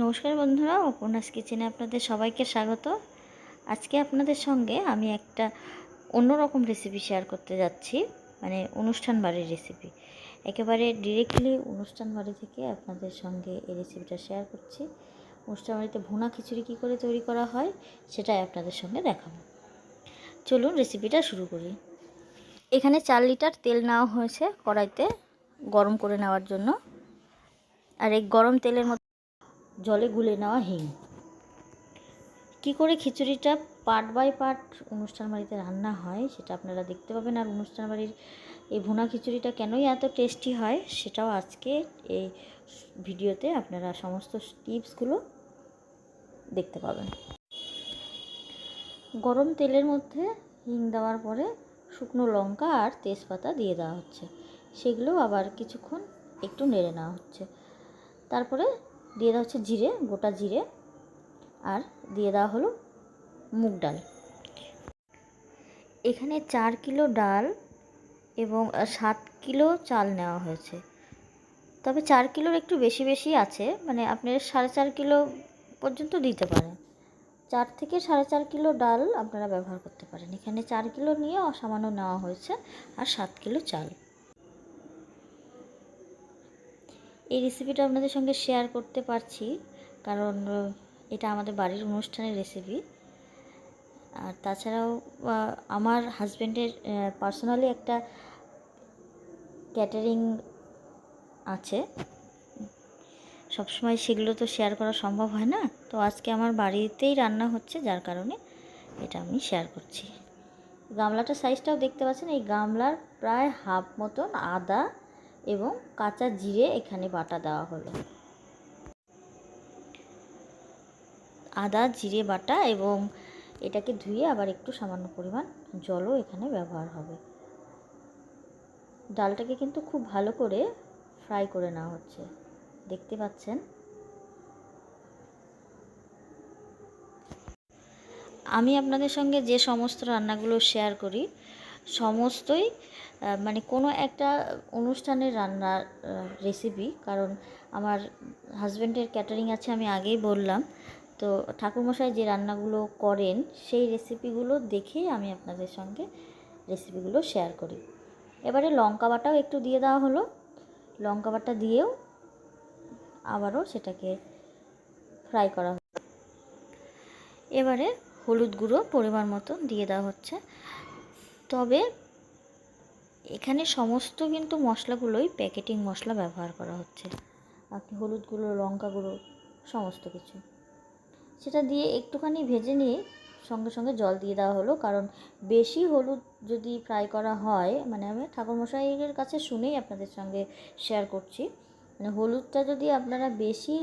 নমস্কার বন্ধুরা, উপন্যাস কিচেনে আপনাদের সবাইকে স্বাগত। আজকে আপনাদের সঙ্গে আমি একটা অন্যরকম রেসিপি শেয়ার করতে যাচ্ছি, মানে অনুষ্ঠান বাড়ির রেসিপি। একেবারে ডিরেক্টলি অনুষ্ঠান বাড়ি থেকে আপনাদের সঙ্গে এই রেসিপিটা শেয়ার করছি। অনুষ্ঠান বাড়িতে ভুনা খিচুড়ি কী করে তৈরি করা হয় সেটাই আপনাদের সঙ্গে দেখাবো। চলুন রেসিপিটা শুরু করি। এখানে 4 লিটার তেল নেওয়া হয়েছে কড়াইতে গরম করে নেওয়ার জন্য। আর এই গরম তেলের মধ্যে জলে গুলে নেওয়া হিং। কি করে খিচুড়িটা পার্ট বাই পার্ট অনুষ্ঠান বাড়িতে রান্না হয় সেটা আপনারা দেখতে পাবেন। আর অনুষ্ঠান বাড়ির এই ভুনা খিচুড়িটা কেনই এত টেস্টি হয় সেটাও আজকে এই ভিডিওতে আপনারা সমস্ত টিপসগুলো দেখতে পাবেন। গরম তেলের মধ্যে হিং দেওয়ার পরে শুকনো লঙ্কা আর তেজপাতা দিয়ে দেওয়া হচ্ছে, সেগুলো আবার কিছুক্ষণ একটু নেড়ে নেওয়া হচ্ছে। তারপরে দিয়ে দেওয়া হচ্ছে জিরে, গোটা জিরে, আর দিয়ে দেওয়া হলো মুগ ডাল। এখানে 4 কিলো ডাল এবং 7 কিলো চাল নেওয়া হয়েছে। তবে 4 কিলোর একটু বেশি বেশি আছে, মানে আপনি 4.5 কিলো পর্যন্ত দিতে পারেন। 4 থেকে 4.5 কিলো ডাল আপনারা ব্যবহার করতে পারেন। এখানে 4 কিলো নিয়ে অসামান্য নেওয়া হয়েছে, আর 7 কিলো চাল। এই রেসিপিটা আপনাদের সঙ্গে শেয়ার করতে পারছি কারণ এটা আমাদের বাড়ির অনুষ্ঠানের রেসিপি। আর তাছাড়াও আমার হাজব্যান্ডের পার্সোনালি একটা ক্যাটারিং আছে, সবসময় সেগুলো তো শেয়ার করা সম্ভব হয় না। তো আজকে আমার বাড়িতেই রান্না হচ্ছে, যার কারণে এটা আমি শেয়ার করছি। গামলাটার সাইজটাও দেখতে পাচ্ছেন। এই গামলার প্রায় হাফ মতন আদা এবং কাঁচা জিরে এখানে বাটা দেওয়া হলো। আদা জিরে বাটা, এবং এটাকে ধুয়ে আবার একটু সামান্য পরিমাণ জলও এখানে ব্যবহার হবে। ডালটাকে কিন্তু খুব ভালো করে ফ্রাই করে নেওয়া হচ্ছে, দেখতে পাচ্ছেন। আমি আপনাদের সঙ্গে যে সমস্ত রান্নাগুলো শেয়ার করি সমস্তই মানে কোনো একটা অনুষ্ঠানের রান্নার রেসিপি। কারণ আমার হাজব্যান্ডের ক্যাটারিং আছে, আমি আগেই বললাম। তো ঠাকুরমশাই যে রান্নাগুলো করেন সেই রেসিপিগুলো দেখেই আমি আপনাদের সঙ্গে রেসিপিগুলো শেয়ার করি। এবারে লঙ্কা বাটাও একটু দিয়ে দেওয়া হলো। লঙ্কা বাটা দিয়েও আবারও সেটাকে ফ্রাই করা হলো। এবারে হলুদ গুঁড়ো পরিমাণ মতন দিয়ে দেওয়া হচ্ছে। তবে এখানে সমস্ত কিন্তু মশলাগুলোই প্যাকেটিং মশলা ব্যবহার করা হচ্ছে। আপনি হলুদ গুঁড়ো, লঙ্কা গুঁড়ো সমস্ত কিছু সেটা দিয়ে একটুখানি ভেজে নিয়ে সঙ্গে সঙ্গে জল দিয়ে দেওয়া হলো। কারণ বেশি হলুদ যদি ফ্রাই করা হয়, মানে আমি ঠাকুরমশাইয়ের কাছে শুনেই আপনাদের সঙ্গে শেয়ার করছি, মানে হলুদটা যদি আপনারা বেশি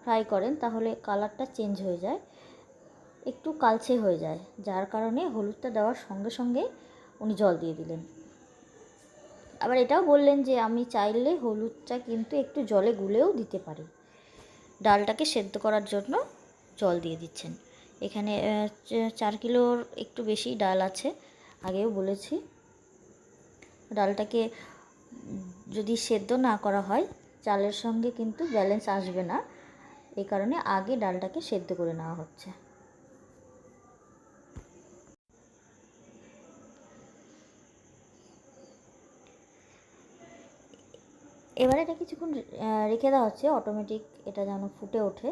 ফ্রাই করেন তাহলে কালারটা চেঞ্জ হয়ে যায়, একটু কালচে হয়ে যায়। যার কারণে হলুদটা দেওয়ার সঙ্গে সঙ্গে উনি জল দিয়ে দিলেন। আবার এটাও বললেন যে আমি চাইলে হলুদটা কিন্তু একটু জলে গুলেও দিতে পারি। ডালটাকে সেদ্ধ করার জন্য জল দিয়ে দিচ্ছেন। এখানে 4 কিলোর একটু বেশি ডাল আছে, আগেও বলেছি। ডালটাকে যদি সেদ্ধ না করা হয় চালের সঙ্গে কিন্তু ব্যালেন্স আসবে না, এই কারণে আগে ডালটাকে সেদ্ধ করে নেওয়া হচ্ছে। এবারে এটা কিছুক্ষণ রেখে দেওয়া হচ্ছে, অটোমেটিক এটা যেন ফুটে ওঠে।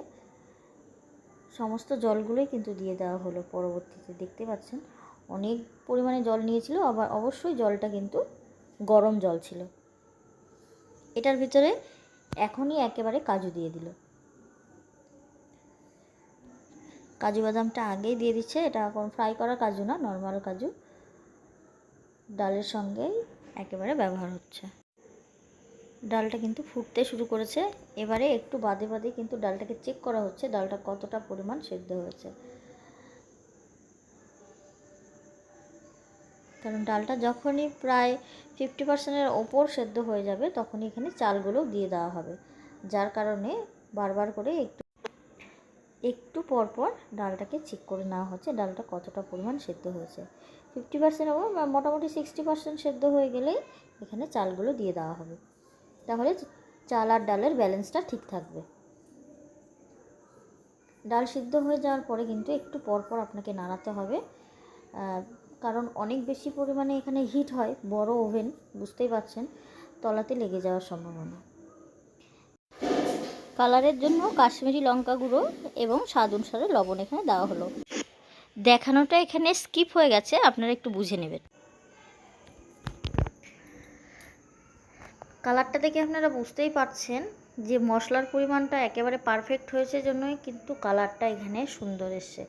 সমস্ত জলগুলোই কিন্তু দিয়ে দেওয়া হলো পরবর্তীতে। দেখতে পাচ্ছেন অনেক পরিমাণে জল নিয়েছিল, আবার অবশ্যই জলটা কিন্তু গরম জল ছিল। এটার ভিতরে এখনই একেবারে কাজু দিয়ে দিল। কাজু বাদামটা আগেই দিয়ে দিচ্ছে, এটা এখন ফ্রাই করা কাজু না, নর্মাল কাজু ডালের সঙ্গেই একেবারে ব্যবহার হচ্ছে। ডালটা কিন্তু ফুটতে শুরু করেছে। এবারে একটু বাদে বাদে কিন্তু ডালটাকে চেক করা হচ্ছে, ডালটা কতটা পরিমাণ সেদ্ধ হয়েছে। কারণ ডালটা যখনই প্রায় 50%-এর ওপর সেদ্ধ হয়ে যাবে তখনই এখানে চালগুলো দিয়ে দেওয়া হবে। যার কারণে বারবার করে একটু পরপর ডালটাকে চেক করে নেওয়া হচ্ছে ডালটা কতটা পরিমাণ সেদ্ধ হয়েছে। 50% ওপর মোটামুটি 60% সেদ্ধ হয়ে গেলেই এখানে চালগুলো দিয়ে দেওয়া হবে। তাহলে চাল আর ডালের ব্যালেন্সটা ঠিক থাকবে। ডাল সিদ্ধ হয়ে যাওয়ার পরে কিন্তু একটু পরপর আপনাকে নাড়াতে হবে, কারণ অনেক বেশি পরিমাণে এখানে হিট হয়, বড় ওভেন, বুঝতেই পারছেন, তলাতে লেগে যাওয়ার সম্ভাবনা। কালারের জন্য কাশ্মীরি লঙ্কা গুঁড়ো এবং স্বাদ অনুসারে লবণ এখানে দেওয়া হলো। দেখানোটা এখানে স্কিপ হয়ে গেছে, আপনারা একটু বুঝে নেবেন। কালারটা দেখে আপনারা বুঝতেই পারছেন যে মশলার পরিমাণটা একেবারে পারফেক্ট হয়েছে, জন্যই কিন্তু কালারটা এখানে সুন্দর এসছে।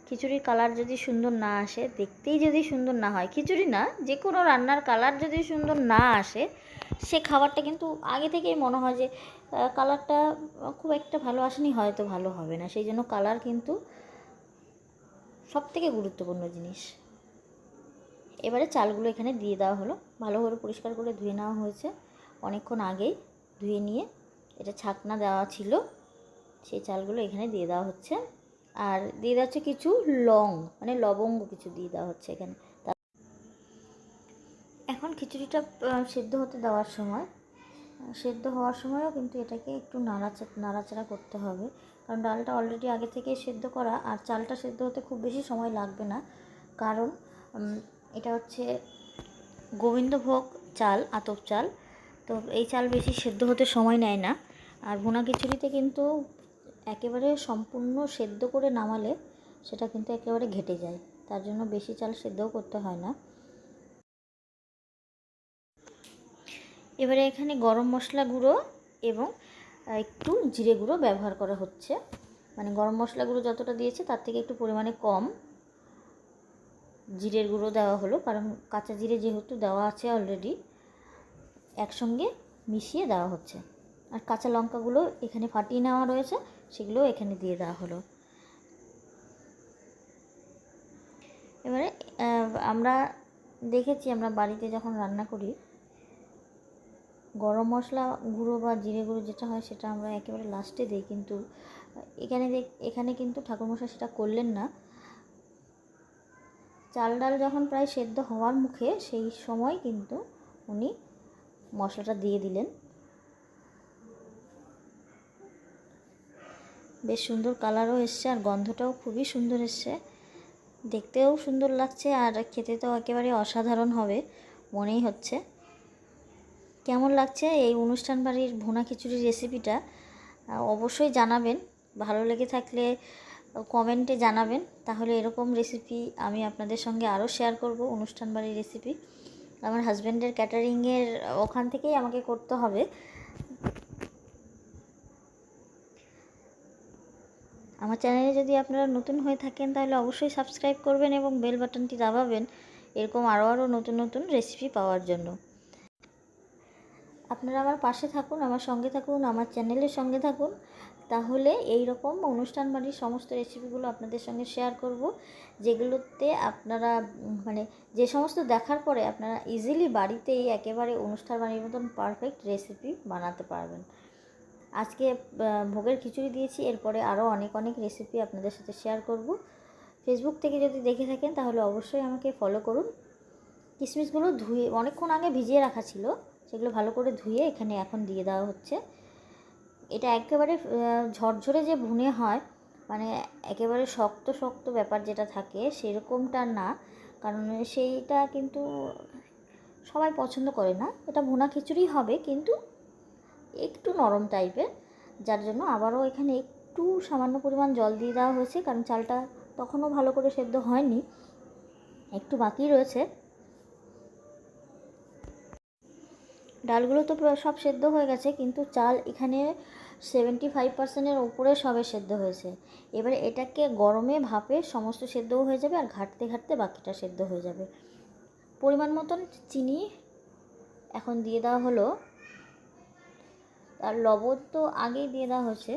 খিচুড়ির কালার যদি সুন্দর না আসে, দেখতেই যদি সুন্দর না হয়, খিচুড়ি না, যে কোনো রান্নার কালার যদি সুন্দর না আসে, সে খাবারটা কিন্তু আগে থেকেই মনে হয় যে কালারটা খুব একটা ভালো আসেনি, হয়তো ভালো হবে না। সেই জন্য কালার কিন্তু সবথেকে গুরুত্বপূর্ণ জিনিস। এবারে চালগুলো এখানে দিয়ে দেওয়া হলো, ভালো করে পরিষ্কার করে ধুয়ে নেওয়া হয়েছে অনেকক্ষণ আগেই, ধুয়ে নিয়ে এটা ছাকনা দেওয়া ছিল, সেই চালগুলো এখানে দিয়ে দেওয়া হচ্ছে। আর দিয়ে দেওয়া হচ্ছে কিছু মানে লবঙ্গ কিছু দিয়ে দেওয়া হচ্ছে এখানে। এখন খিচুড়িটা সেদ্ধ হতে দেওয়ার সময়, সেদ্ধ হওয়ার সময়ও কিন্তু এটাকে একটু নাড়াচাড়া করতে হবে, কারণ ডালটা অলরেডি আগে থেকে সেদ্ধ করা, আর চালটা সেদ্ধ হতে খুব বেশি সময় লাগবে না, কারণ এটা হচ্ছে গোবিন্দভোগ চাল, আতপ চাল, তো এই চাল বেশি সেদ্ধ হতে সময় নেয় না। আর ভুনা খিচুড়িতে কিন্তু একেবারে সম্পূর্ণ সেদ্ধ করে নামালে সেটা কিন্তু একেবারে ঘেটে যায়, তার জন্য বেশি চাল সেদ্ধও করতে হয় না। এবারে এখানে গরম মশলা গুঁড়ো এবং একটু জিরে গুঁড়ো ব্যবহার করা হচ্ছে, মানে গরম মশলা গুঁড়ো যতটা দিয়েছে তার থেকে একটু পরিমাণে কম জিরের গুঁড়ো দেওয়া হলো, কারণ কাঁচা জিরে যেহেতু দেওয়া আছে অলরেডি, একসঙ্গে মিশিয়ে দেওয়া হচ্ছে। আর কাঁচা লঙ্কাগুলো এখানে ফাটিয়ে নেওয়া রয়েছে, সেগুলো এখানে দিয়ে দেওয়া হলো। এবারে আমরা দেখেছি, আমরা বাড়িতে যখন রান্না করি, গরম মশলা গুঁড়ো বা জিরে গুঁড়ো যেটা হয় সেটা আমরা একেবারে লাস্টে দিই, কিন্তু এখানে কিন্তু ঠাকুরমশাই সেটা করলেন না। চাল ডাল যখন প্রায় সেদ্ধ হওয়ার মুখে, সেই সময় কিন্তু উনি মশলাটা দিয়ে দিলেন। বেশ সুন্দর কালারও এসছে, আর গন্ধটাও খুবই সুন্দর এসছে, দেখতেও সুন্দর লাগছে, আর খেতে তো একেবারে অসাধারণ হবে মনেই হচ্ছে। কেমন লাগছে এই অনুষ্ঠান বাড়ির ভুনা খিচুড়ির রেসিপিটা অবশ্যই জানাবেন, ভালো লেগে থাকলে কমেন্টে জানাবেন, তাহলে এরকম রেসিপি আমি আপনাদের সঙ্গে আরও শেয়ার করব। অনুষ্ঠান বাড়ির রেসিপি আমার হাজব্যান্ডের ক্যাটারিংয়ের ওখান থেকেই আমাকে করতে হবে। আমার চ্যানেলে যদি আপনারা নতুন হয়ে থাকেন তাহলে অবশ্যই সাবস্ক্রাইব করবেন এবং বেল বাটনটি দাবাবেন, এরকম আরও নতুন নতুন রেসিপি পাওয়ার জন্য। আপনারা আমার পাশে থাকুন, আমার সঙ্গে থাকুন, আমার চ্যানেলের সঙ্গে থাকুন, তাহলে এই রকম অনুষ্ঠান বাড়ির সমস্ত রেসিপিগুলো আপনাদের সঙ্গে শেয়ার করব, যেগুলোতে আপনারা মানে যে সমস্ত দেখার পরে আপনারা ইজিলি বাড়িতেই একেবারে অনুষ্ঠান বাড়ির মতন পারফেক্ট রেসিপি বানাতে পারবেন। আজকে ভোগের খিচুড়ি দিয়েছি, এরপরে আরও অনেক অনেক রেসিপি আপনাদের সাথে শেয়ার করব। ফেসবুক থেকে যদি দেখে থাকেন তাহলে অবশ্যই আমাকে ফলো করুন। কিশমিশগুলো ধুয়ে অনেকক্ষণ আগে ভিজিয়ে রাখা ছিল, সেগুলো ভালো করে ধুয়ে এখানে এখন দিয়ে দেওয়া হচ্ছে। এটা একেবারে ঝরঝরে যে ভুনে হয়, মানে একেবারে শক্ত শক্ত ব্যাপার যেটা থাকে সেরকমটা না, কারণ সেইটা কিন্তু সবাই পছন্দ করে না। এটা ভুনা খিচুড়ি হবে কিন্তু একটু নরম টাইপের, যার জন্য আবারও এখানে একটু সামান্য পরিমাণ জল দিয়ে দেওয়া হয়েছে, কারণ চালটা তখনও ভালো করে সেদ্ধ হয়নি, একটু বাকি রয়েছে। ডালগুলো তো সব সেদ্ধ হয়ে গেছে, কিন্তু চাল এখানে 75%-এর ওপরে সবে সেদ্ধ হয়েছে। এবারে এটাকে গরমে ভাপে সমস্ত সেদ্ধও হয়ে যাবে, আর ঘাটতে ঘাটতে বাকিটা সেদ্ধ হয়ে যাবে। পরিমাণ মতন চিনি এখন দিয়ে দেওয়া হলো, আর লবণ তো আগেই দিয়ে দেওয়া হয়েছে।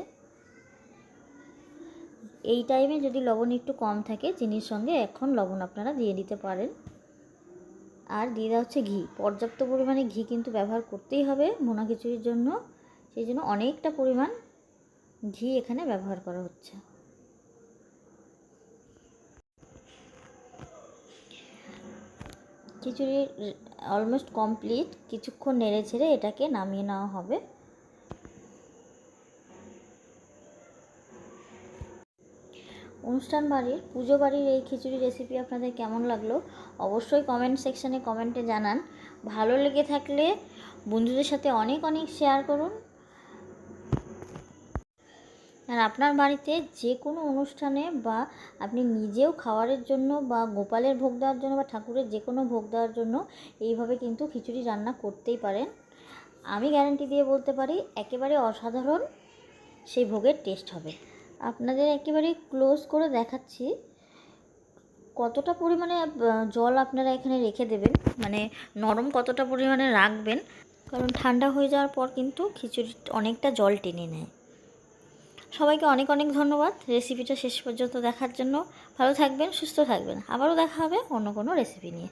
এই টাইমে যদি লবণ একটু কম থাকে চিনির সঙ্গে, এখন লবণ আপনারা দিয়ে দিতে পারেন। আর দিয়ে দেওয়া হচ্ছে ঘি, পর্যাপ্ত পরিমাণে ঘি কিন্তু ব্যবহার করতেই হবে ভুনা খিচুড়ির জন্য, সেই জন্য অনেকটা পরিমাণ ঘি এখানে ব্যবহার করা হচ্ছে। খিচুড়ি অলমোস্ট কমপ্লিট, কিছুক্ষণ নেড়ে ছেড়ে এটাকে নামিয়ে নেওয়া হবে। অনুষ্ঠান বাড়ির, পুজো বাড়ির এই খিচুড়ি রেসিপি আপনাদের কেমন লাগলো অবশ্যই কমেন্ট সেকশানে কমেন্টে জানান। ভালো লেগে থাকলে বন্ধুদের সাথে অনেক অনেক শেয়ার করুন। আর আপনার বাড়িতে যে কোনো অনুষ্ঠানে বা আপনি নিজেও খাওয়ারের জন্য বা গোপালের ভোগ দেওয়ার জন্য বা ঠাকুরের যে কোনো ভোগ দেওয়ার জন্য এইভাবে কিন্তু খিচুড়ি রান্না করতেই পারেন। আমি গ্যারান্টি দিয়ে বলতে পারি একেবারে অসাধারণ সেই ভোগের টেস্ট হবে। আপনাদের একেবারে ক্লোজ করে দেখাচ্ছি কতটা পরিমাণে জল আপনারা এখানে রেখে দেবেন, মানে নরম কতটা পরিমাণে রাখবেন, কারণ ঠান্ডা হয়ে যাওয়ার পর কিন্তু খিচুড়ি অনেকটা জল টেনে নেয়। সবাইকে অনেক অনেক ধন্যবাদ রেসিপিটা শেষ পর্যন্ত দেখার জন্য। ভালো থাকবেন, সুস্থ থাকবেন। আবারও দেখা হবে অন্য কোনো রেসিপি নিয়ে।